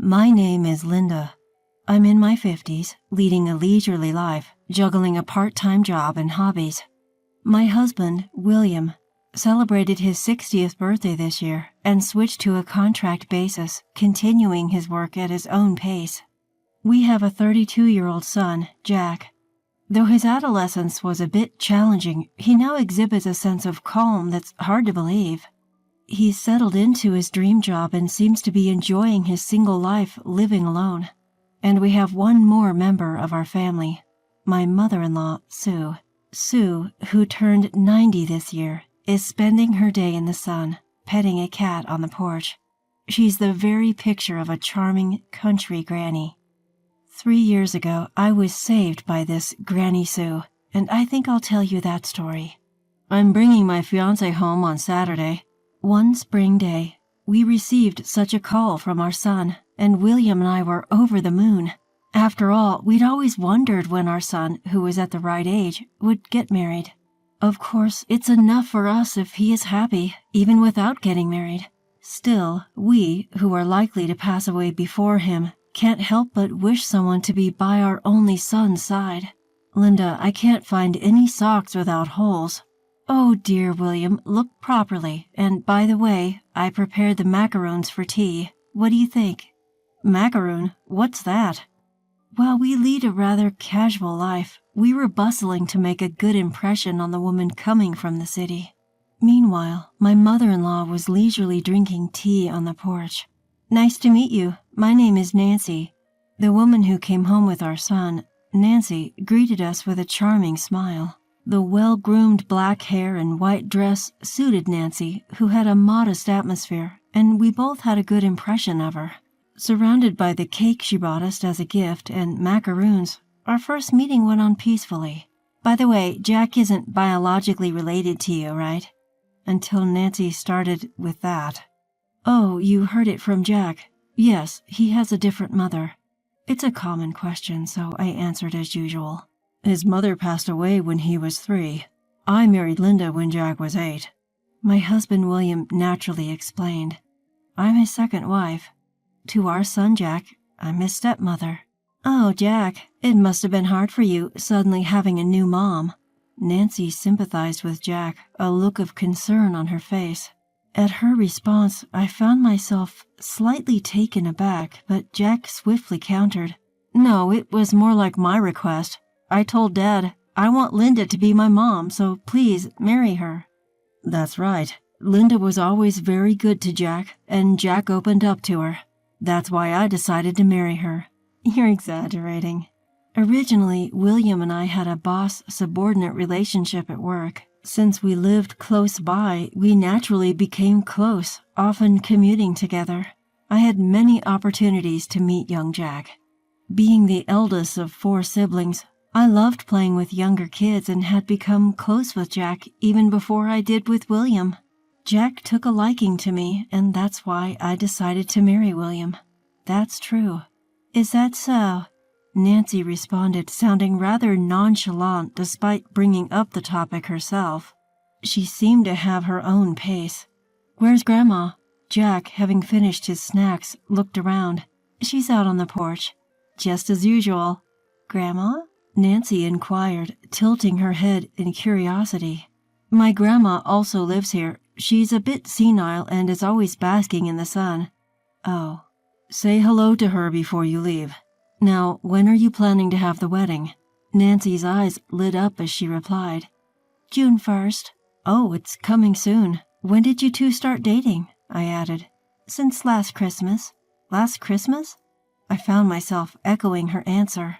My name is Linda. I'm in my 50s, leading a leisurely life, juggling a part-time job and hobbies. My husband, William, celebrated his 60th birthday this year and switched to a contract basis, continuing his work at his own pace. We have a 32-year-old son, Jack. Though his adolescence was a bit challenging, he now exhibits a sense of calm that's hard to believe. He's settled into his dream job and seems to be enjoying his single life living alone. And we have one more member of our family, my mother-in-law, Sue. Sue, who turned 90 this year, is spending her day in the sun, petting a cat on the porch. She's the very picture of a charming country granny. 3 years ago, I was saved by this Granny Sue, and I think I'll tell you that story. I'm bringing my fiancé home on Saturday. One spring day, we received such a call from our son, and William and I were over the moon. After all, we'd always wondered when our son, who was at the right age, would get married. Of course, it's enough for us if he is happy, even without getting married. Still, we, who are likely to pass away before him, can't help but wish someone to be by our only son's side. Linda, I can't find any socks without holes. Oh, dear William, look properly, and by the way, I prepared the macaroons for tea. What do you think? Macaroon? What's that? While we lead a rather casual life, we were bustling to make a good impression on the woman coming from the city. Meanwhile, my mother-in-law was leisurely drinking tea on the porch. Nice to meet you. My name is Nancy. The woman who came home with our son, Nancy, greeted us with a charming smile. The well-groomed black hair and white dress suited Nancy, who had a modest atmosphere, and we both had a good impression of her. Surrounded by the cake she brought us as a gift and macaroons, our first meeting went on peacefully. By the way, Jack isn't biologically related to you, right? Until Nancy started with that. Oh, you heard it from Jack. Yes, he has a different mother. It's a common question, so I answered as usual. His mother passed away when he was 3. I married Linda when Jack was 8. My husband William naturally explained. I'm his second wife. To our son Jack, I'm his stepmother. Oh, Jack, it must have been hard for you suddenly having a new mom. Nancy sympathized with Jack, a look of concern on her face. At her response, I found myself slightly taken aback, but Jack swiftly countered. No, it was more like my request. I told Dad, I want Linda to be my mom, so please marry her. That's right. Linda was always very good to Jack, and Jack opened up to her. That's why I decided to marry her. You're exaggerating. Originally, William and I had a boss-subordinate relationship at work. Since we lived close by, we naturally became close, often commuting together. I had many opportunities to meet young Jack. Being the eldest of 4 siblings, I loved playing with younger kids and had become close with Jack even before I did with William. Jack took a liking to me, and that's why I decided to marry William. That's true. Is that so? Nancy responded, sounding rather nonchalant despite bringing up the topic herself. She seemed to have her own pace. Where's Grandma? Jack, having finished his snacks, looked around. She's out on the porch. Just as usual. Grandma? Nancy inquired, tilting her head in curiosity. My grandma also lives here. She's a bit senile and is always basking in the sun. Oh. Say hello to her before you leave. Now, when are you planning to have the wedding? Nancy's eyes lit up as she replied. June 1st. Oh, it's coming soon. When did you two start dating? I added. Since last Christmas. Last Christmas? I found myself echoing her answer.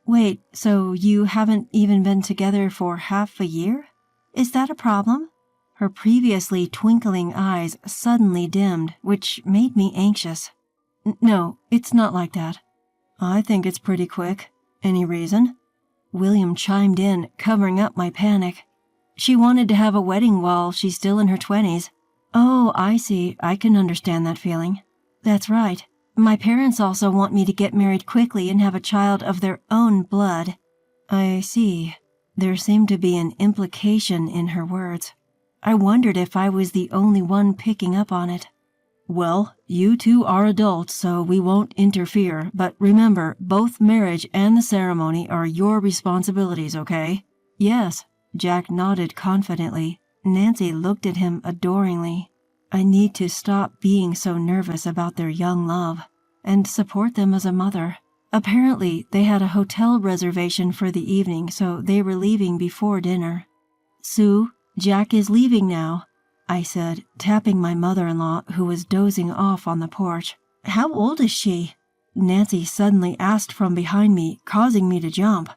Wait, so you haven't even been together for half a year? Is that a problem? Her previously twinkling eyes suddenly dimmed, which made me anxious. No, it's not like that. I think it's pretty quick. Any reason? William chimed in, covering up my panic. She wanted to have a wedding while she's still in her 20s. Oh, I see. I can understand that feeling. That's right. My parents also want me to get married quickly and have a child of their own blood. I see. There seemed to be an implication in her words. I wondered if I was the only one picking up on it. Well, you two are adults, so we won't interfere, but remember, both marriage and the ceremony are your responsibilities, okay? Yes, Jack nodded confidently. Nancy looked at him adoringly. I need to stop being so nervous about their young love and support them as a mother. Apparently, they had a hotel reservation for the evening, so they were leaving before dinner. Sue, Jack is leaving now, I said, tapping my mother-in-law, who was dozing off on the porch. How old is she? Nancy suddenly asked from behind me, causing me to jump.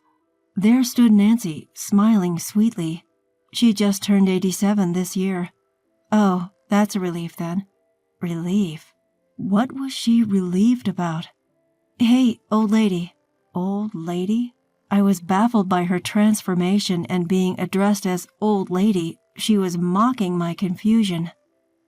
There stood Nancy, smiling sweetly. She just turned 87 this year. Oh, that's a relief then. Relief? What was she relieved about? Hey, old lady. Old lady? I was baffled by her transformation and being addressed as old lady. She was mocking my confusion.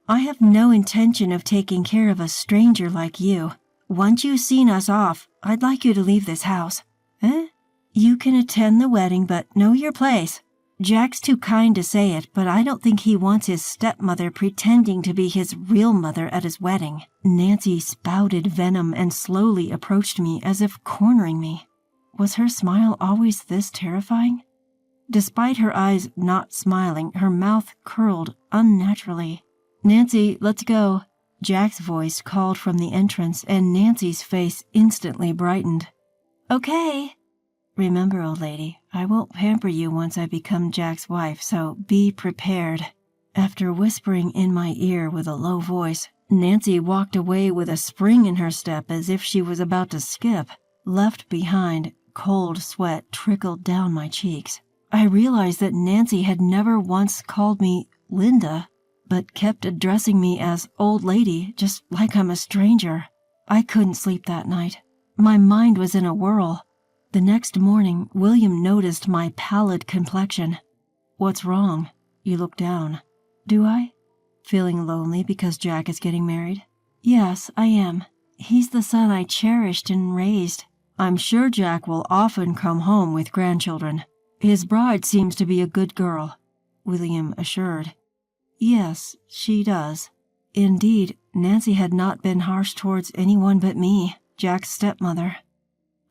I have no intention of taking care of a stranger like you. Once you've seen us off, I'd like you to leave this house. Eh? You can attend the wedding, but know your place. Jack's too kind to say it, but I don't think he wants his stepmother pretending to be his real mother at his wedding. Nancy spouted venom and slowly approached me as if cornering me. Was her smile always this terrifying? Despite her eyes not smiling, her mouth curled unnaturally. Nancy, let's go. Jack's voice called from the entrance, and Nancy's face instantly brightened. Okay. Remember, old lady, I won't pamper you once I become Jack's wife, so be prepared. After whispering in my ear with a low voice, Nancy walked away with a spring in her step as if she was about to skip. Left behind, cold sweat trickled down my cheeks. I realized that Nancy had never once called me Linda, but kept addressing me as old lady, just like I'm a stranger. I couldn't sleep that night. My mind was in a whirl. The next morning, William noticed my pallid complexion. What's wrong? You look down. Do I? Feeling lonely because Jack is getting married? Yes, I am. He's the son I cherished and raised. I'm sure Jack will often come home with grandchildren. His bride seems to be a good girl, William assured. Yes, she does. Indeed, Nancy had not been harsh towards anyone but me, Jack's stepmother.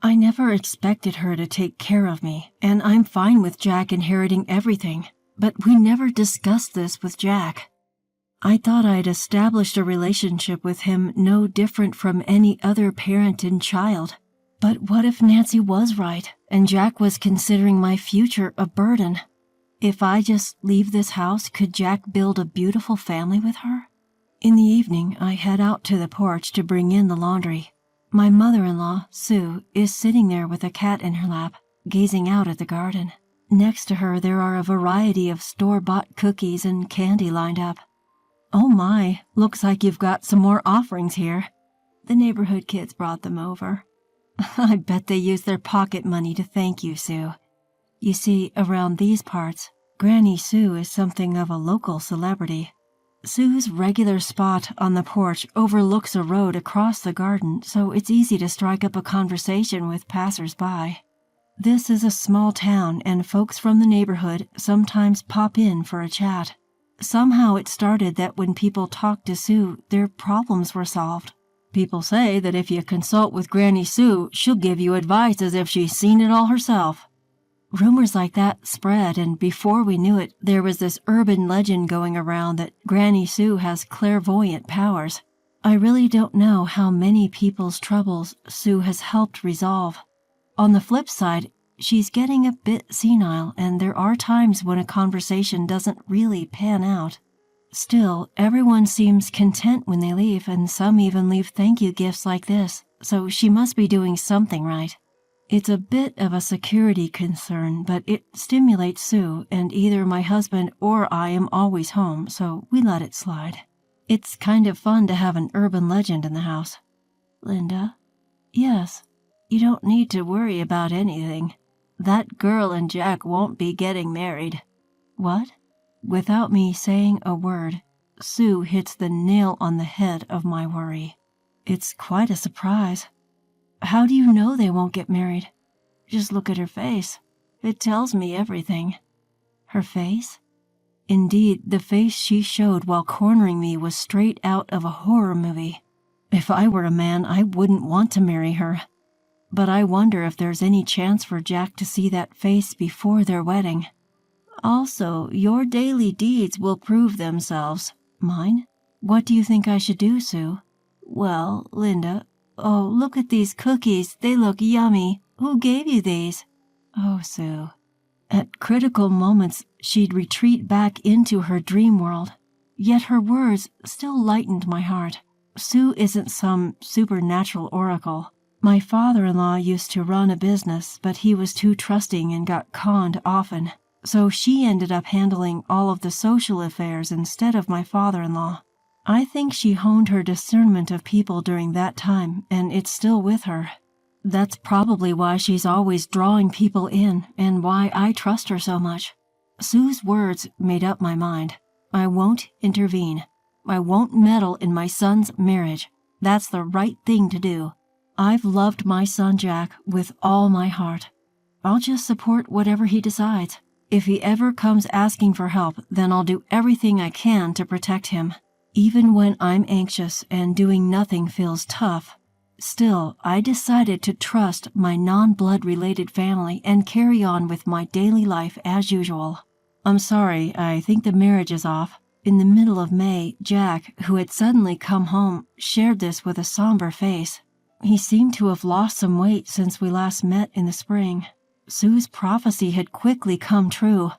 I never expected her to take care of me, and I'm fine with Jack inheriting everything, but we never discussed this with Jack. I thought I'd established a relationship with him no different from any other parent and child. But what if Nancy was right, and Jack was considering my future a burden? If I just leave this house, could Jack build a beautiful family with her? In the evening, I head out to the porch to bring in the laundry. My mother-in-law, Sue, is sitting there with a cat in her lap, gazing out at the garden. Next to her, there are a variety of store-bought cookies and candy lined up. Oh my, looks like you've got some more offerings here. The neighborhood kids brought them over. I bet they used their pocket money to thank you, Sue. You see, around these parts, Granny Sue is something of a local celebrity. Sue's regular spot on the porch overlooks a road across the garden, so it's easy to strike up a conversation with passers-by. This is a small town, and folks from the neighborhood sometimes pop in for a chat. Somehow it started that when people talked to Sue, their problems were solved. People say that if you consult with Granny Sue, she'll give you advice as if she's seen it all herself. Rumors like that spread, and before we knew it, there was this urban legend going around that Granny Sue has clairvoyant powers. I really don't know how many people's troubles Sue has helped resolve. On the flip side, she's getting a bit senile, and there are times when a conversation doesn't really pan out. Still, everyone seems content when they leave, and some even leave thank you gifts like this, so she must be doing something right. It's a bit of a security concern, but it stimulates Sue, and either my husband or I am always home, so we let it slide. It's kind of fun to have an urban legend in the house. Linda? Yes. You don't need to worry about anything. That girl and Jack won't be getting married. What? Without me saying a word, Sue hits the nail on the head of my worry. It's quite a surprise. How do you know they won't get married? Just look at her face. It tells me everything. Her face? Indeed, the face she showed while cornering me was straight out of a horror movie. If I were a man, I wouldn't want to marry her. But I wonder if there's any chance for Jack to see that face before their wedding. Also, your daily deeds will prove themselves. Mine? What do you think I should do, Sue? Well, Linda, oh, look at these cookies. They look yummy. Who gave you these? Oh, Sue. At critical moments, she'd retreat back into her dream world. Yet her words still lightened my heart. Sue isn't some supernatural oracle. My father-in-law used to run a business, but he was too trusting and got conned often. So she ended up handling all of the social affairs instead of my father-in-law. I think she honed her discernment of people during that time, and it's still with her. That's probably why she's always drawing people in, and why I trust her so much. Sue's words made up my mind. I won't intervene. I won't meddle in my son's marriage. That's the right thing to do. I've loved my son Jack with all my heart. I'll just support whatever he decides. If he ever comes asking for help, then I'll do everything I can to protect him. Even when I'm anxious and doing nothing feels tough. Still, I decided to trust my non-blood related family and carry on with my daily life as usual. I'm sorry, I think the marriage is off. In the middle of May, Jack, who had suddenly come home, shared this with a somber face. He seemed to have lost some weight since we last met in the spring. Sue's prophecy had quickly come true.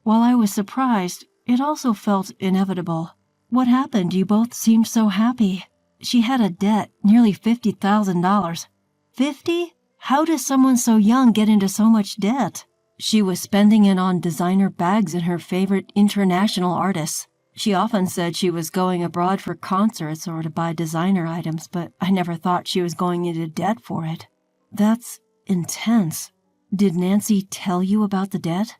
While I was surprised, it also felt inevitable. What happened? You both seemed so happy. She had a debt, nearly $50,000. 50? How does someone so young get into so much debt? She was spending it on designer bags and her favorite international artists. She often said she was going abroad for concerts or to buy designer items, but I never thought she was going into debt for it. That's intense. Did Nancy tell you about the debt?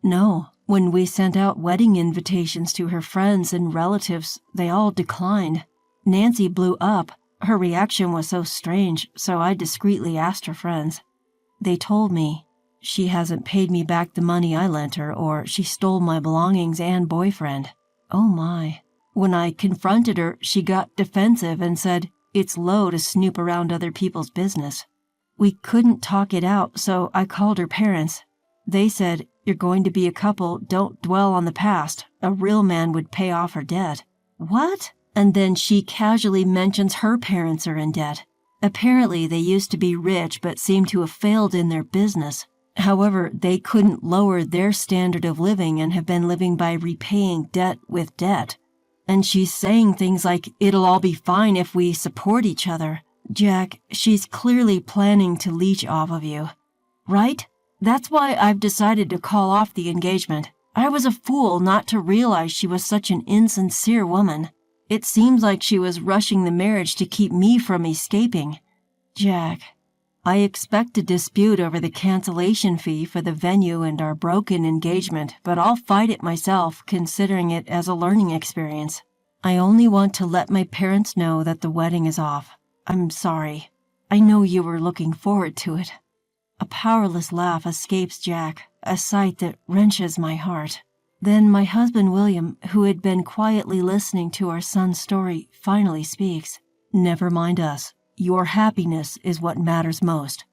No. When we sent out wedding invitations to her friends and relatives, they all declined. Nancy blew up. Her reaction was so strange, so I discreetly asked her friends. They told me she hasn't paid me back the money I lent her, or she stole my belongings and boyfriend. Oh my. When I confronted her, she got defensive and said it's low to snoop around other people's business. We couldn't talk it out, so I called her parents. They said, "You're going to be a couple, don't dwell on the past. A real man would pay off her debt." What? And then she casually mentions her parents are in debt. Apparently they used to be rich but seem to have failed in their business. However, they couldn't lower their standard of living and have been living by repaying debt with debt. And she's saying things like, it'll all be fine if we support each other. Jack, she's clearly planning to leech off of you. Right? That's why I've decided to call off the engagement. I was a fool not to realize she was such an insincere woman. It seems like she was rushing the marriage to keep me from escaping. Jack, I expect a dispute over the cancellation fee for the venue and our broken engagement, but I'll fight it myself, considering it as a learning experience. I only want to let my parents know that the wedding is off. I'm sorry. I know you were looking forward to it. A powerless laugh escapes Jack, a sight that wrenches my heart. Then my husband William, who had been quietly listening to our son's story, finally speaks. Never mind us. Your happiness is what matters most.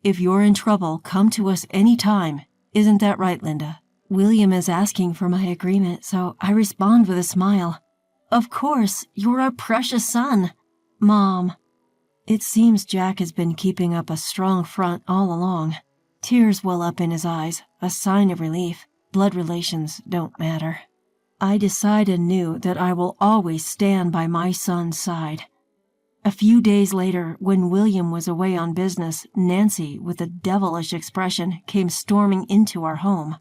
If you're in trouble, come to us any time. Isn't that right, Linda? William is asking for my agreement, so I respond with a smile. Of course, you're our precious son. Mom. It seems Jack has been keeping up a strong front all along. Tears well up in his eyes, a sign of relief. Blood relations don't matter. I decide anew that I will always stand by my son's side. A few days later, when William was away on business, Nancy, with a devilish expression, came storming into our home.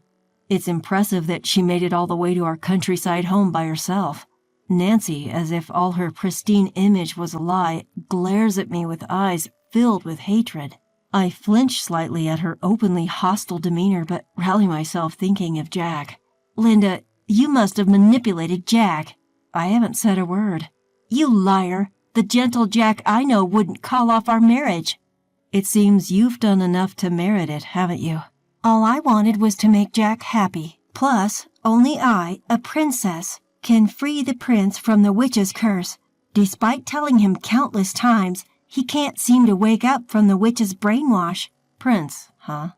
It's impressive that she made it all the way to our countryside home by herself. Nancy, as if all her pristine image was a lie, glares at me with eyes filled with hatred. I flinch slightly at her openly hostile demeanor, but rally myself thinking of Jack. Linda, you must have manipulated Jack. I haven't said a word. You liar. The gentle Jack I know wouldn't call off our marriage. It seems you've done enough to merit it, haven't you? All I wanted was to make Jack happy. Plus, Only I, a princess, can free the prince from the witch's curse. Despite telling him countless times, he can't seem to wake up from the witch's brainwash. Prince, huh?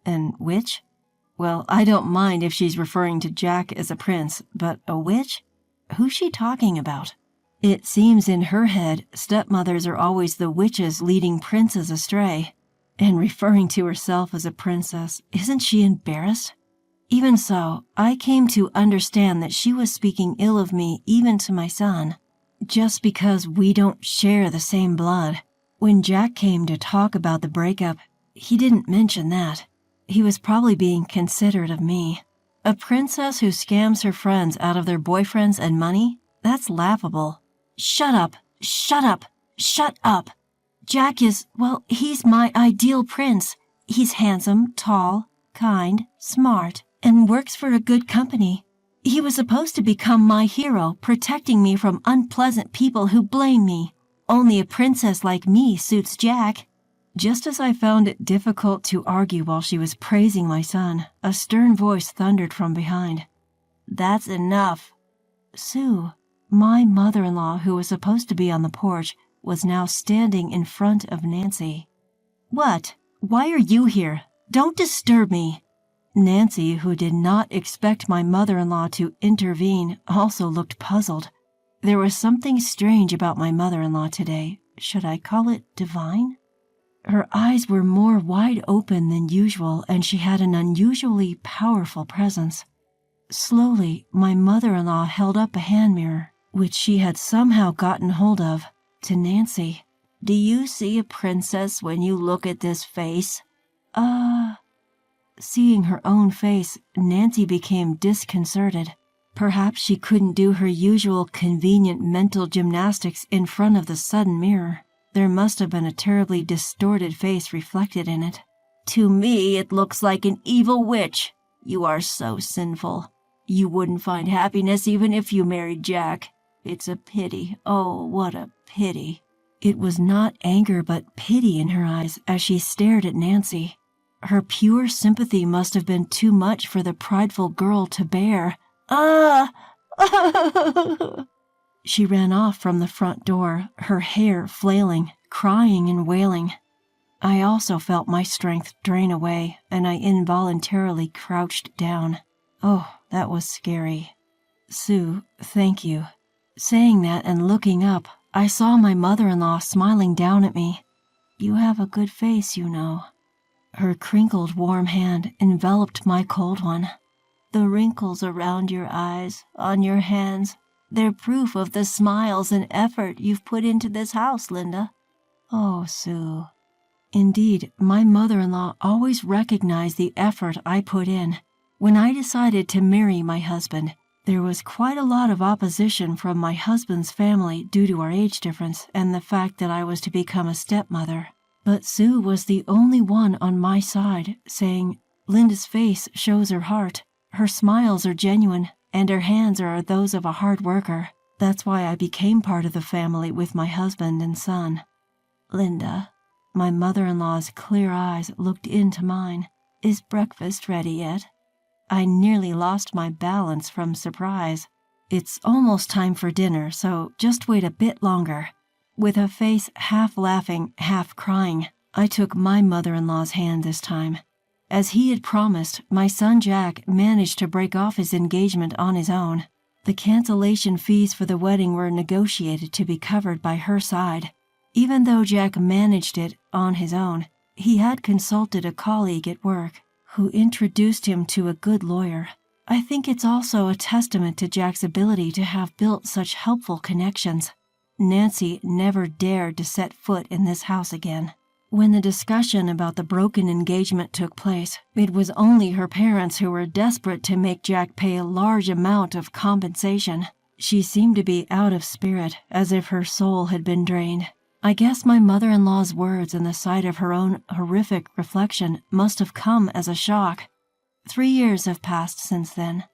And witch? Well, I don't mind if she's referring to Jack as a prince, but a witch? Who's she talking about? It seems in her head, stepmothers are always the witches leading princes astray. And referring to herself as a princess, isn't she embarrassed? Even so, I came to understand that she was speaking ill of me even to my son, just because we don't share the same blood. When Jack came to talk about the breakup, he didn't mention that. He was probably being considerate of me. A princess who scams her friends out of their boyfriends and money? That's laughable. Shut up, shut up, shut up. Jack is, well, he's my ideal prince. He's handsome, tall, kind, smart, and works for a good company. He was supposed to become my hero, protecting me from unpleasant people who blame me. Only a princess like me suits Jack. Just as I found it difficult to argue while she was praising my son, a stern voice thundered from behind. That's enough. Sue, my mother-in-law, who was supposed to be on the porch, was now standing in front of Nancy. What? Why are you here? Don't disturb me. Nancy, who did not expect my mother-in-law to intervene, also looked puzzled. There was something strange about my mother-in-law today. Should I call it divine? Her eyes were more wide open than usual, and she had an unusually powerful presence. Slowly, my mother-in-law held up a hand mirror, which she had somehow gotten hold of, to Nancy. Do you see a princess when you look at this face? Seeing her own face, Nancy became disconcerted. Perhaps she couldn't do her usual convenient mental gymnastics in front of the sudden mirror. There must have been a terribly distorted face reflected in it. To me, it looks like an evil witch. You are so sinful. You wouldn't find happiness even if you married Jack. It's a pity. Oh, what a pity. It was not anger but pity in her eyes as she stared at Nancy. Her pure sympathy must have been too much for the prideful girl to bear. She ran off from the front door, her hair flailing, crying and wailing. I also felt my strength drain away, and I involuntarily crouched down. Oh, that was scary. Sue, thank you. Saying that and looking up, I saw my mother-in-law smiling down at me. You have a good face, you know. Her crinkled warm hand enveloped my cold one. The wrinkles around your eyes, on your hands, they're proof of the smiles and effort you've put into this house, Linda. Oh, Sue. Indeed, my mother-in-law always recognized the effort I put in. When I decided to marry my husband, there was quite a lot of opposition from my husband's family due to our age difference and the fact that I was to become a stepmother. But Sue was the only one on my side, saying, Linda's face shows her heart. Her smiles are genuine, and her hands are those of a hard worker. That's why I became part of the family with my husband and son. Linda, my mother-in-law's clear eyes looked into mine. Is breakfast ready yet? I nearly lost my balance from surprise. It's almost time for dinner, so just wait a bit longer. With a face half laughing, half crying, I took my mother-in-law's hand this time. As he had promised, my son Jack managed to break off his engagement on his own. The cancellation fees for the wedding were negotiated to be covered by her side. Even though Jack managed it on his own, he had consulted a colleague at work who introduced him to a good lawyer. I think it's also a testament to Jack's ability to have built such helpful connections. Nancy never dared to set foot in this house again. When the discussion about the broken engagement took place, it was only her parents who were desperate to make Jack pay a large amount of compensation. She seemed to be out of spirit, as if her soul had been drained. I guess my mother-in-law's words and the sight of her own horrific reflection must have come as a shock. 3 years have passed since then.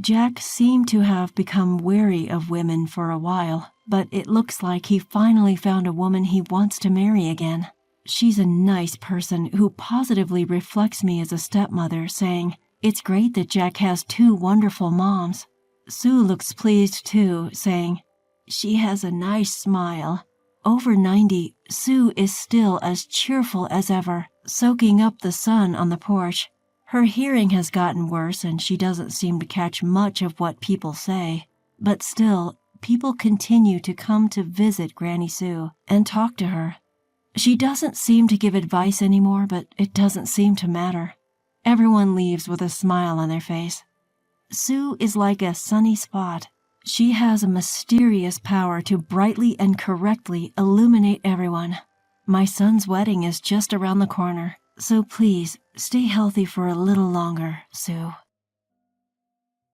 Jack seemed to have become wary of women for a while, but it looks like he finally found a woman he wants to marry again. She's a nice person who positively reflects me as a stepmother, saying, It's great that Jack has 2 wonderful moms. Sue looks pleased too, saying, "She has a nice smile." Over 90, Sue is still as cheerful as ever, soaking up the sun on the porch. Her hearing has gotten worse and she doesn't seem to catch much of what people say. But still, people continue to come to visit Granny Sue and talk to her. She doesn't seem to give advice anymore, but it doesn't seem to matter. Everyone leaves with a smile on their face. Sue is like a sunny spot. She has a mysterious power to brightly and correctly illuminate everyone. My son's wedding is just around the corner, so please stay healthy for a little longer, Sue.